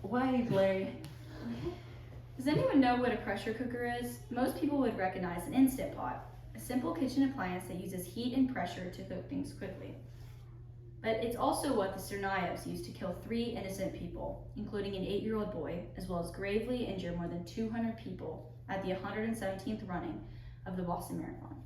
Wait, Larry. Does anyone know what a pressure cooker is? Most people would recognize an Instant Pot, a simple kitchen appliance that uses heat and pressure to cook things quickly. But it's also what the Tsarnaevs used to kill 3 innocent people, including an 8-year-old boy, as well as gravely injure more than 200 people at the 117th running of the Boston Marathon.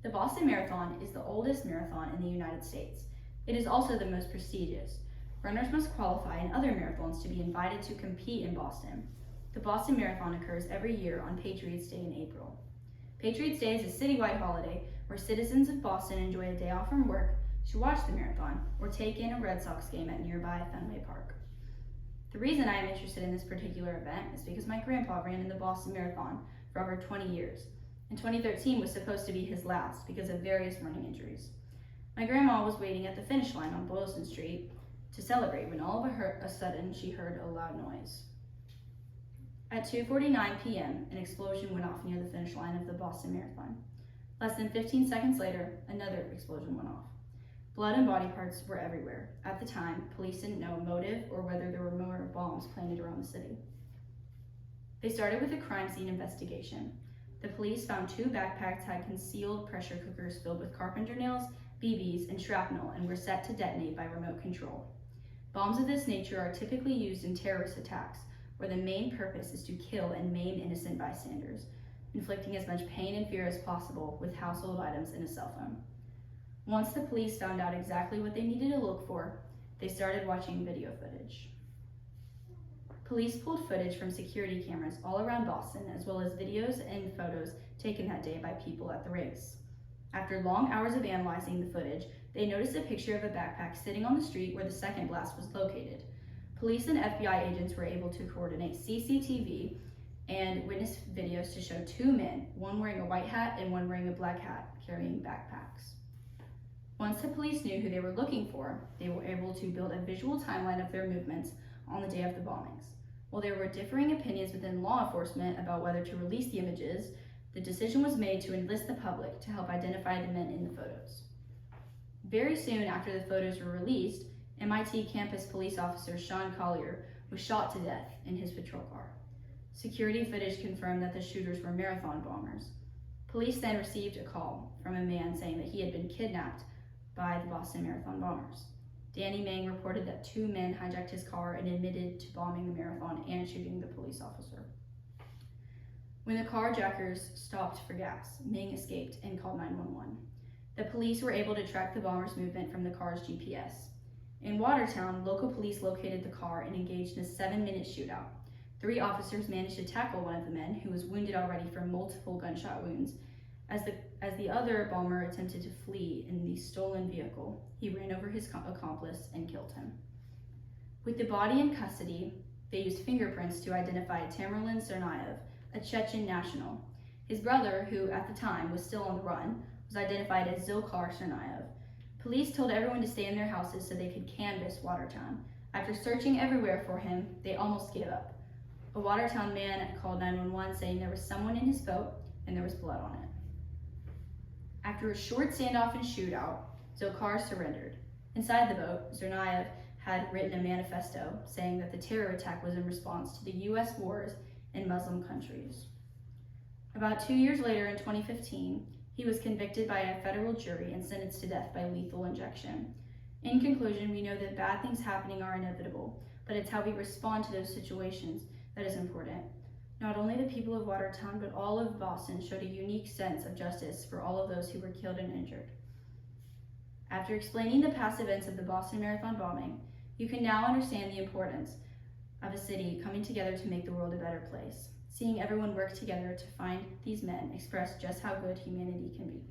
The Boston Marathon is the oldest marathon in the United States. It is also the most prestigious. Runners must qualify in other marathons to be invited to compete in Boston. The Boston Marathon occurs every year on Patriots' Day in April. Patriots' Day is a citywide holiday where citizens of Boston enjoy a day off from work to watch the marathon or take in a Red Sox game at nearby Fenway Park. The reason I am interested in this particular event is because my grandpa ran in the Boston Marathon for over 20 years, and 2013 was supposed to be his last because of various running injuries. My grandma was waiting at the finish line on Boylston Street to celebrate when all of a sudden she heard a loud noise. At 2:49 p.m., an explosion went off near the finish line of the Boston Marathon. Less than 15 seconds later, another explosion went off. Blood and body parts were everywhere. At the time, police didn't know motive or whether there were more bombs planted around the city. They started with a crime scene investigation. The police found 2 backpacks had concealed pressure cookers filled with carpenter nails, BBs, and shrapnel and were set to detonate by remote control. Bombs of this nature are typically used in terrorist attacks, where the main purpose is to kill and maim innocent bystanders, inflicting as much pain and fear as possible with household items and a cell phone. Once the police found out exactly what they needed to look for, they started watching video footage. Police pulled footage from security cameras all around Boston, as well as videos and photos taken that day by people at the race. After long hours of analyzing the footage, they noticed a picture of a backpack sitting on the street where the second blast was located. Police and FBI agents were able to coordinate CCTV and witness videos to show 2 men, one wearing a white hat and one wearing a black hat, carrying backpacks. Once the police knew who they were looking for, they were able to build a visual timeline of their movements on the day of the bombings. While there were differing opinions within law enforcement about whether to release the images, the decision was made to enlist the public to help identify the men in the photos. Very soon after the photos were released, MIT campus police officer Sean Collier was shot to death in his patrol car. Security footage confirmed that the shooters were marathon bombers. Police then received a call from a man saying that he had been kidnapped by the Boston Marathon bombers. Danny Mang reported that 2 men hijacked his car and admitted to bombing the marathon and shooting the police officer. When the carjackers stopped for gas, Mang escaped and called 911. The police were able to track the bombers' movement from the car's GPS. In Watertown, local police located the car and engaged in a 7-minute shootout. 3 officers managed to tackle one of the men, who was wounded already from multiple gunshot wounds. As the other bomber attempted to flee in the stolen vehicle, he ran over his accomplice and killed him. With the body in custody, they used fingerprints to identify Tamerlan Tsarnaev, a Chechen national. His brother, who at the time was still on the run, was identified as Dzhokhar Tsarnaev. Police told everyone to stay in their houses so they could canvass Watertown. After searching everywhere for him, they almost gave up. A Watertown man called 911 saying there was someone in his boat and there was blood on it. After a short standoff and shootout, Dzhokhar surrendered. Inside the boat, Tsarnaev had written a manifesto saying that the terror attack was in response to the US wars in Muslim countries. About 2 years later, in 2015, he was convicted by a federal jury and sentenced to death by lethal injection. In conclusion, we know that bad things happening are inevitable, but it's how we respond to those situations that is important. Not only the people of Watertown, but all of Boston showed a unique sense of justice for all of those who were killed and injured. After explaining the past events of the Boston Marathon bombing, you can now understand the importance of a city coming together to make the world a better place. Seeing everyone work together to find these men express just how good humanity can be.